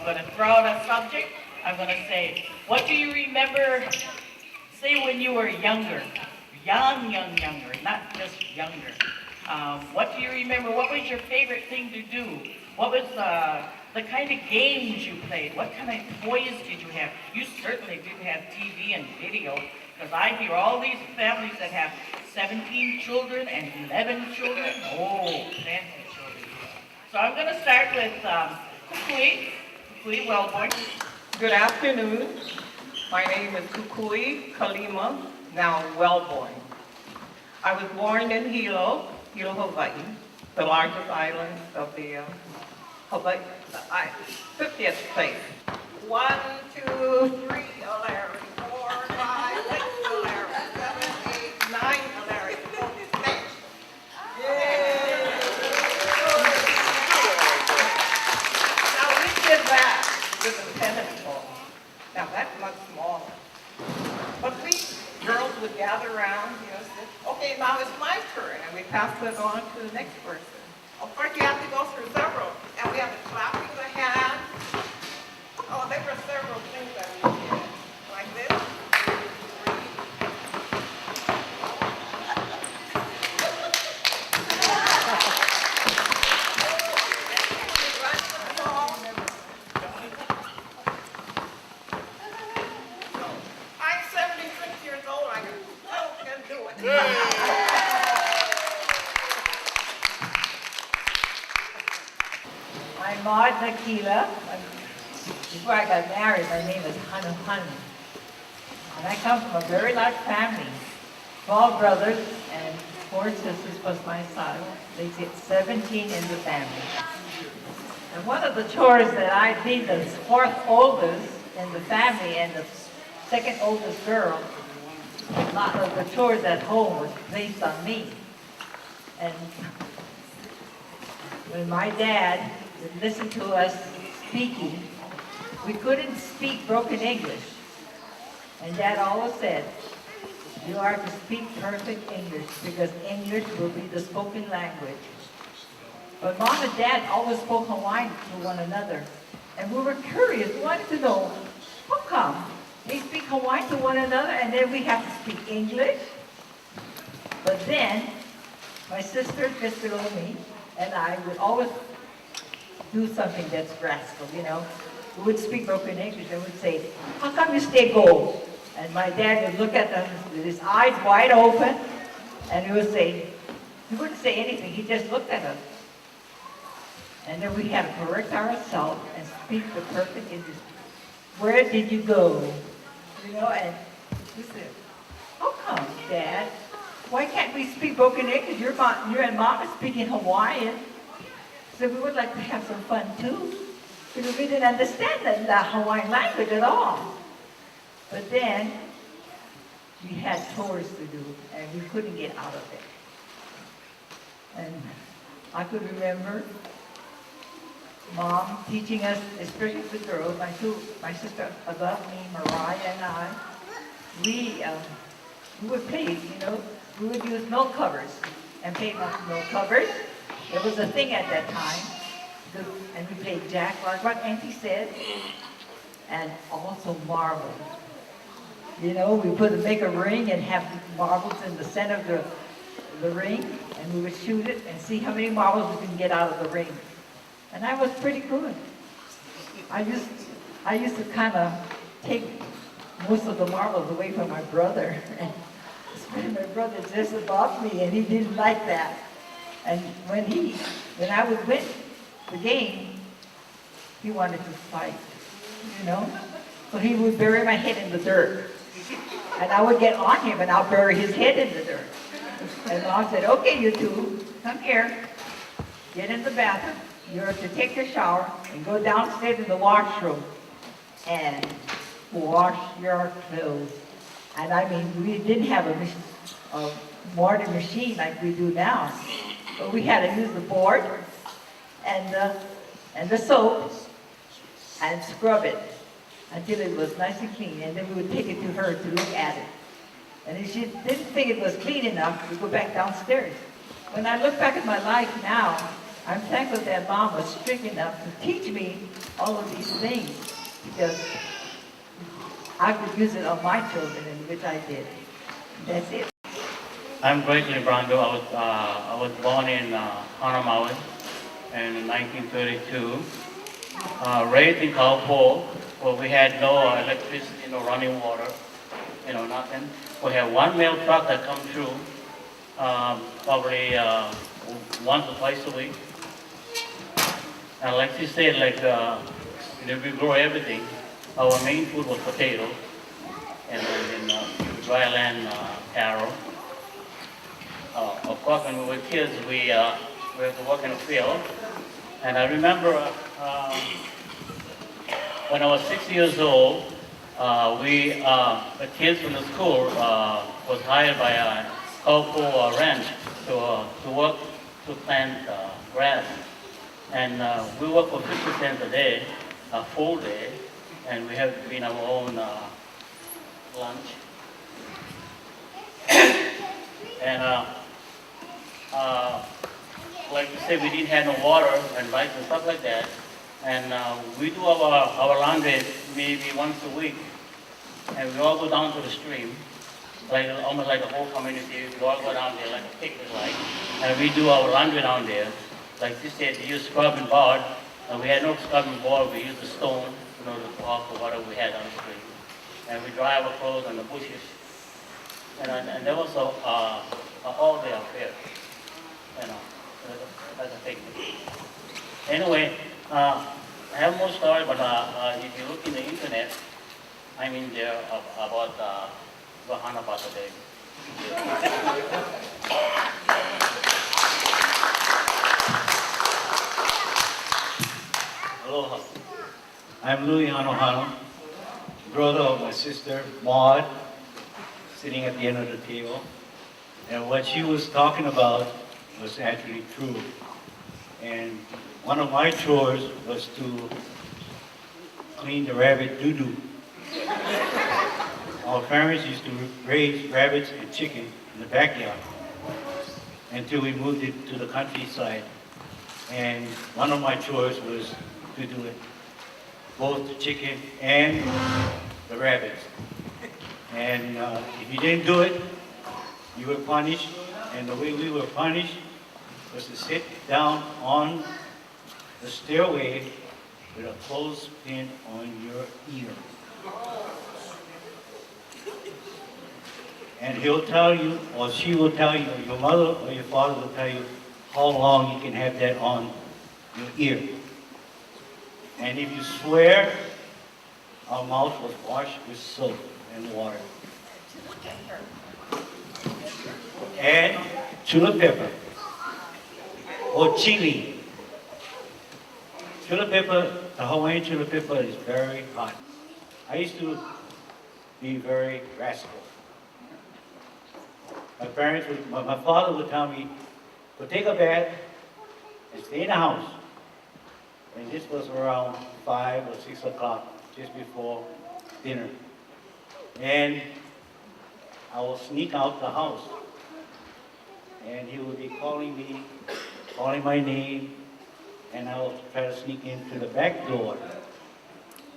I'm going to throw out a subject. I'm going to say, what do you remember, say when you were younger? Younger, not just younger. What do you remember? What was your favorite thing to do? What was the kind of games you played? What kind of toys did you have? You certainly didn't have TV and video, because I hear all these families that have 17 children and 11 children. Oh, plenty of children. So I'm going to start with Kukui Wellborn. Good afternoon. My name is Kukui Kalima, now Wellborn. I was born in Hilo, Hawaii, the largest island of the Hawaii, 50th place. 1, 2, 3, Larry, 4, 5, 6, Larry, 7, 8, 9, Larry, 6. Yay! Now we did that with a tennis ball. Now that's much smaller. But we girls would gather around, say, okay, now it's my turn, and we pass it on to the next person. Of course, you have to go through several, and we have to clap in the hand. Oh, there were several things that we did, like this. I'm Maud Nakila. Before I got married, my name is Ohana. And I come from a very large family. 12 brothers and 4 sisters plus my son. They get 17 in the family. And one of the chores that I did, the 4th oldest in the family and the 2nd oldest girl, a lot of the chores at home was placed on me. And when my dad would listen to us speaking, we couldn't speak broken English. And Dad always said, you are to speak perfect English because English will be the spoken language. But Mom and Dad always spoke Hawaiian to one another. And we were curious, we wanted to know, how come they speak Hawaiian to one another and then we have to speak English? But then, my sister, Mr. Omi, and I would always do something that's graceful, We would speak broken English and would say, how come you stay gold? And my dad would look at them with his eyes wide open, and he would say, he wouldn't say anything, he just looked at us. And then we had to correct ourselves and speak the perfect English. Where did you go? And we said, how come, Dad? Why can't we speak broken English? You and Mom are speaking Hawaiian. So we would like to have some fun too, because we didn't understand the Hawaiian language at all. But then, we had chores to do, and we couldn't get out of it. And I could remember Mom teaching us, especially the girls, my sister above me, Mariah and I, we would play, we would use milk covers and paint milk covers. It was a thing at that time. And we played jack, like what Auntie said, and also marbles. We would make a ring and have marbles in the center of the ring, and we would shoot it and see how many marbles we can get out of the ring. And I was pretty good. I used to kind of take most of the marbles away from my brother. And my brother just above me, and he didn't like that. And when I would win the game, he wanted to fight, So he would bury my head in the dirt. And I would get on him and I'll bury his head in the dirt. And Mom said, okay, you two, come here. Get in the bathroom. You're to take your shower and go downstairs in the washroom and wash your clothes. And I mean, we didn't have a water machine like we do now. But we had to use the board and the soap and scrub it until it was nice and clean. And then we would take it to her to look at it. And if she didn't think it was clean enough, we'd go back downstairs. When I look back at my life now, I'm thankful that Mom was strict enough to teach me all of these things because I could use it on my children, and which I did. That's it. I'm Gregory Brando. I was born in Hanamaui in 1932. Raised in Kaleponi, where we had no electricity, no running water, nothing. We had one mail truck that come through probably once or twice a week. And like you said, we grow everything. Our main food was potato and dry land taro. Of course, when we were kids, we had to work in the field. And I remember when I was 6 years old, the kids from the school was hired by a Kaleponi ranch to work to plant grass. And we worked for 50 cents a day, a full day, and we had to bring our own lunch. And like you said, we didn't have no water and lights and stuff like that. And we do our laundry maybe once a week. And we all go down to the stream, almost like the whole community. We all go down there like a picnic like. And we do our laundry down there. Like you said, we use scrub and board. And we had no scrub and board. We used the stone, to walk the water we had on the stream. And we dry our clothes on the bushes. And there was a all-day affair, as a picnic. Anyway, I have more stories, but if you look in the internet, I'm in there about Ohana today. Aloha. I'm Louis Ohana, brother of my sister Maud, sitting at the end of the table. And what she was talking about was actually true. And one of my chores was to clean the rabbit doo-doo. Our parents used to raise rabbits and chicken in the backyard until we moved it to the countryside. And one of my chores was to do it, both the chicken and the rabbits. And if you didn't do it, you were punished. And the way we were punished was to sit down on the stairway with a clothespin on your ear. And he'll tell you, or she will tell you, or your mother or your father will tell you how long you can have that on your ear. And if you swear, our mouth was washed with soap and water. And chili pepper, or chili. Chili pepper, the Hawaiian chili pepper is very hot. I used to be very rascal. My father would tell me, go take a bath and stay in the house. And this was around 5 or 6 o'clock, just before dinner. And I will sneak out the house. And he would be calling me, calling my name, and I will try to sneak into the back door.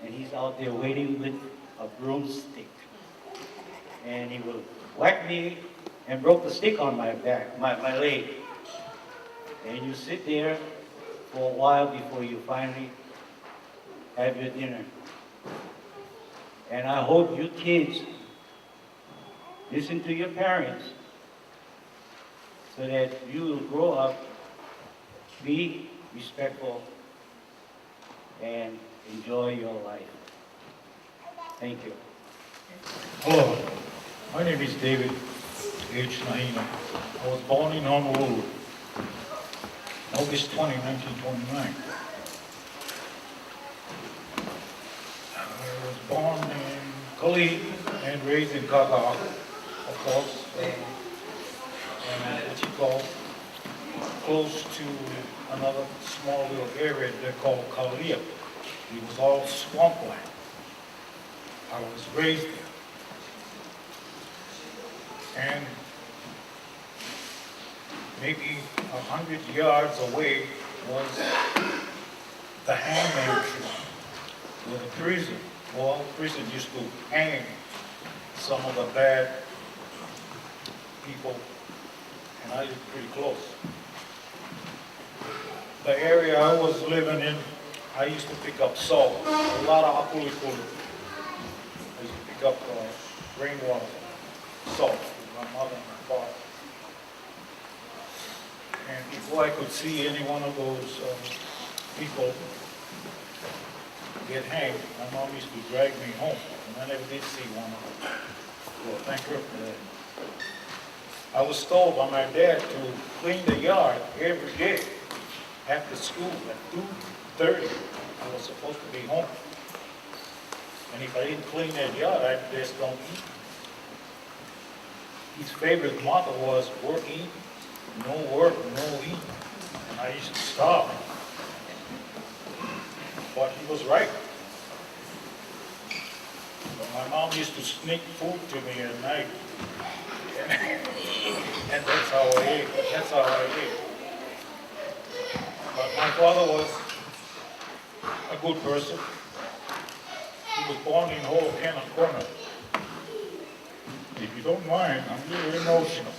And he's out there waiting with a broomstick. And he will whack me and broke the stick on my back, my leg. And you sit there for a while before you finally have your dinner. And I hope you kids listen to your parents so that you will grow up, be respectful, and enjoy your life. Thank you. Hello, my name is David H. Nahina. I was born in Honolulu, August 20, 1929. I was born in Kali and raised in Kaka, of course, and what you call close to another small little area they call Kalia. It was all swampland. I was raised there. And maybe 100 yards away was the hangman with the prison. Well, prison used to hang some of the bad people, and I lived pretty close. The area I was living in, I used to pick up salt, a lot of apulikulu. I used to pick up rainwater, salt with my mother and my father. And before I could see any one of those people get hanged, my mom used to drag me home, and I never did see one of them. Well, thank her for that. I was told by my dad to clean the yard every day after school at 2:30. I was supposed to be home. And if I didn't clean that yard, I just don't eat. His favorite motto was work, eat, no work, no eat. And I used to starve. But he was right. But my mom used to sneak food to me at night. And that's how I ate. That's how I ate. But my father was a good person. He was born in Ohana Corner. If you don't mind, I'm a little emotional.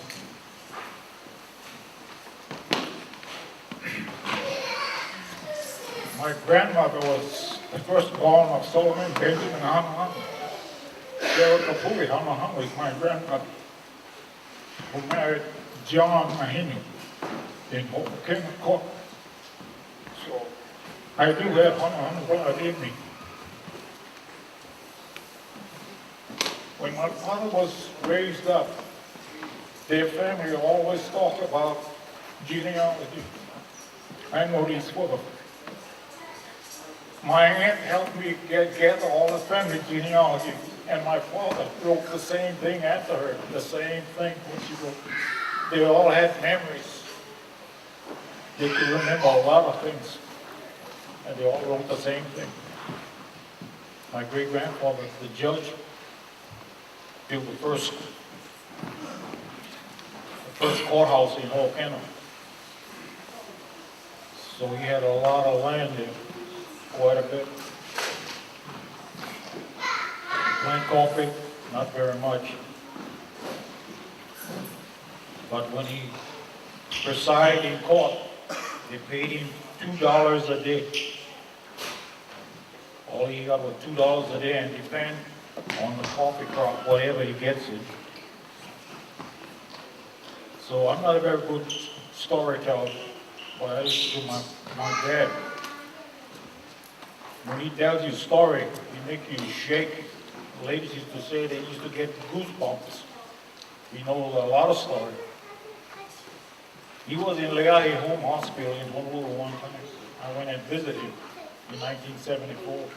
My grandmother was the firstborn of Solomon Benjamin Hana. Sarah Kapui Hana was my grandmother, who married John Mahinu in Ohana Corner. So I do have Hana in me. When my father was raised up, their family always talked about genealogy. I know these for them. My aunt helped me gather all the family genealogy, and my father wrote the same thing after her, the same thing when she wrote. They all had memories. They could remember a lot of things, and they all wrote the same thing. My great-grandfather, the judge, built the first courthouse in Ohana. So he had a lot of land there, quite a bit. Plant coffee, not very much. But when he presided in court, they paid him $2 a day. All he got was $2 a day, and depend on the coffee crop, whatever he gets it. So I'm not a very good storyteller, but I listen to my dad. When he tells you a story, he makes you shake. The ladies used to say they used to get goosebumps. He knows a lot of stories. He was in Leahi Home Hospital in Honolulu one time. I went and visited him in 1974.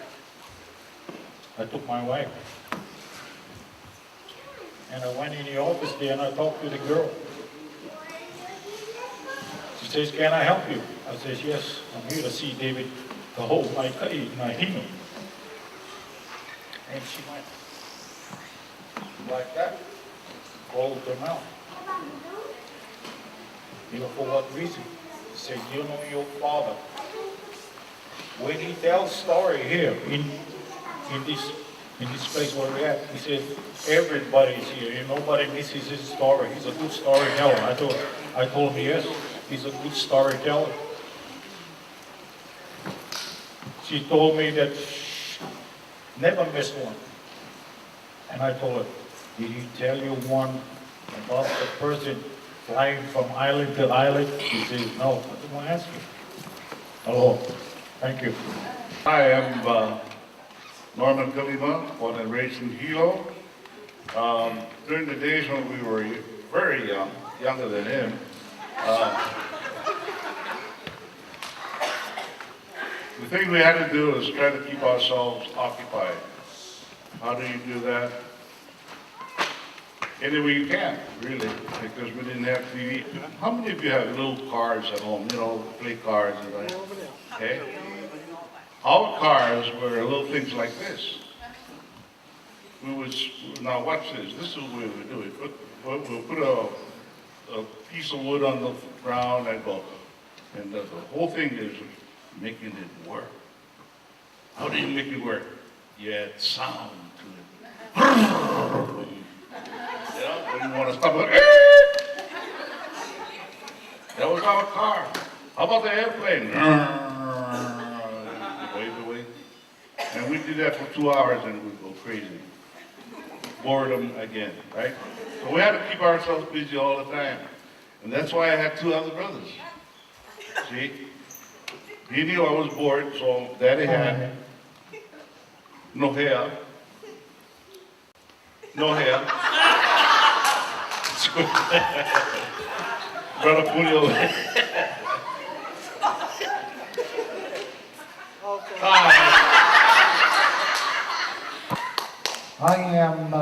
I took my wife. And I went in the office there and I talked to the girl. She says, "Can I help you?" I says, "Yes, I'm here to see David Kaho Nahino." And she went like that, closed her mouth. You know, for what reason? He said, "You know your father." When he tells story here in this place where we're at, he said, everybody's here and nobody misses his story. He's a good storyteller. I told him, yes, he's a good storyteller. She told me that she never missed one. And I told her, "Did he tell you one about the person flying from island to island?" She says, "No." I didn't want to ask you. Hello. Thank you. Hi, I'm Norman Kalima, born and raised in Hilo. During the days when we were very young, younger than him, the thing we had to do was try to keep ourselves occupied. How do you do that? Any way you can, really, because we didn't have TV. How many of you have little cars at home, you know, play cards and like, okay? Our cars were little things like this. We would, now watch this, this is what we would do. We'll put a piece of wood on the ground and go, And the whole thing is making it work. How do you make it work? You add sound to it. You know, when you want to stop it. That was our car. How about the airplane? Wave away. And we did that for 2 hours and we'd go crazy. Boredom again, right? So we had to keep ourselves busy all the time. And that's why I had 2 other brothers. See? He knew I was bored, so Daddy had no hair. No hair. Brother Julio. I am,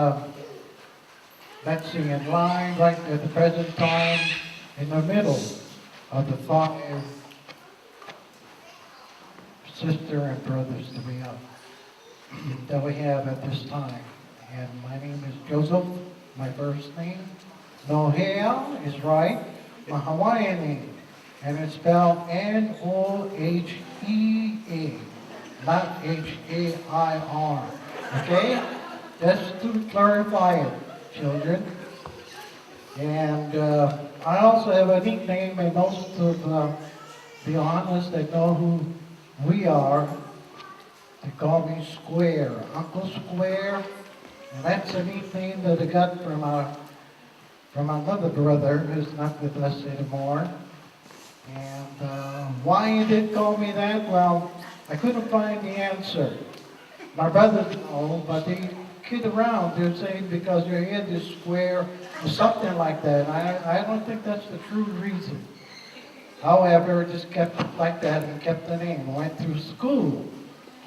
let's see, in line right at the present time in the middle of the 5 sister and brothers that we have at this time. And my name is Joseph, my first name. Nohea is right, my Hawaiian name. And it's spelled Nohea, not Hair. Okay? Just to clarify it, children. And I also have a nickname, and most of the Ohanas that know who we are, they call me Square, Uncle Square. And that's a nickname that I got from another brother who's not with us anymore. And why he did call me that? Well, I couldn't find the answer. My brothers know, but they kid around. They'd say because your head is square or something like that. I don't think that's the true reason. However, I just kept it like that and kept the name. I went through school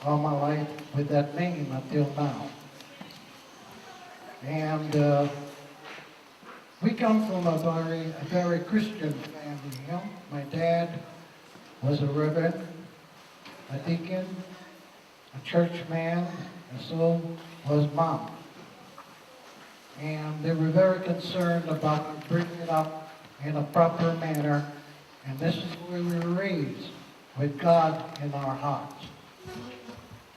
all my life with that name until now. And we come from a very Christian family. You know? My dad was a reverend, a deacon, a church man, and so was Mom. And they were very concerned about bringing it up in a proper manner. And this is where we were raised, with God in our hearts.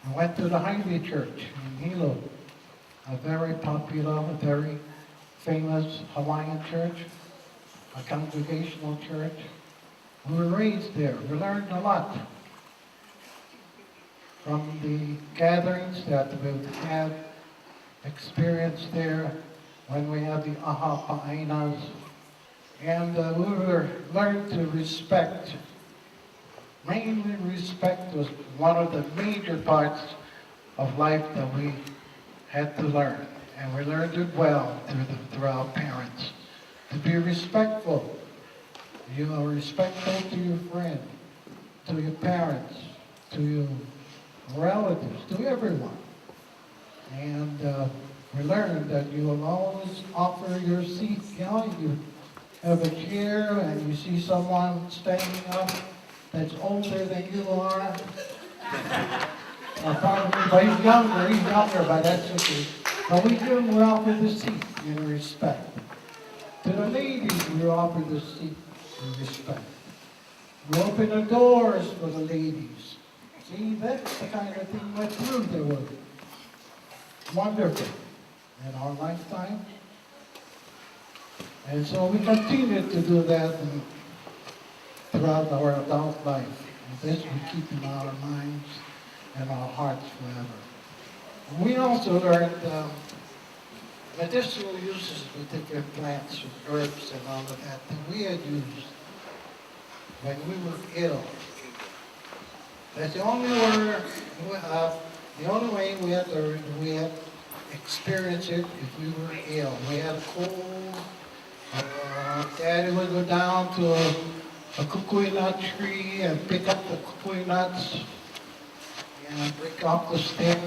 I went to the Highway Church in Hilo, a very popular, a very famous Hawaiian church, a congregational church. We were raised there. We learned a lot from the gatherings that we've had experienced there when we had the aha pa'ainas. And we learned to respect. Mainly respect was one of the major parts of life that we had to learn. And we learned it well through our parents. To be respectful. You are respectful to your friend, to your parents, to your relatives, to everyone. And we learned that you will always offer your seat. You know, you have a chair and you see someone standing up that's older than you are. Probably, but he's younger, but that's okay. But we give him, we offer the seat in respect. To the ladies, we offer the seat in respect. We open the doors for the ladies. See, that's the kind of thing went through that was wonderful in our lifetime. And so we continue to do that throughout our adult life. And this we keep in our minds and our hearts forever. We also learned medicinal uses with different plants, with herbs and all of that we had used when we were ill. That's the only way we had experienced it if we were ill. We had a cold. Daddy would go down to a kukui nut tree and pick up the kukui nuts and break off the stem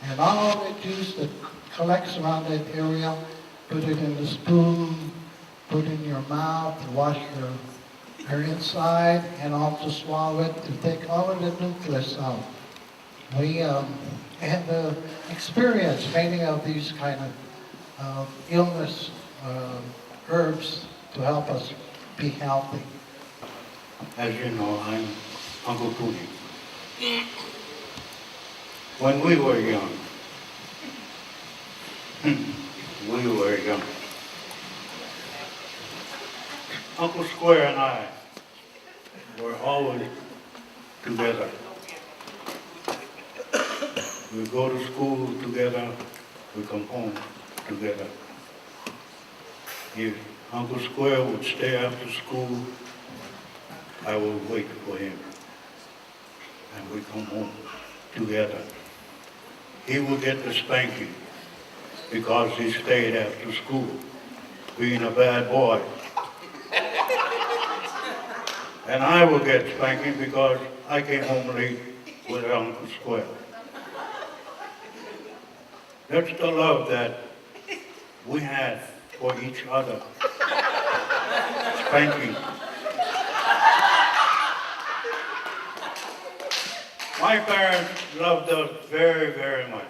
and all the juice that collects around that area, put it in the spoon, put it in your mouth, wash your inside, and also swallow it to take all of the nucleus out. We had experienced many of these kind of illness herbs to help us be healthy. As you know, I'm Uncle Tootie. When we were young, Uncle Square and I were always together. We go to school together, we come home together. If Uncle Square would stay after school, I would wait for him. And we come home together. He would get the spanking because he stayed after school, being a bad boy. And I would get spanking because I came home late with Uncle Square. That's the love that we had for each other. Spanking. My parents loved us very, very much.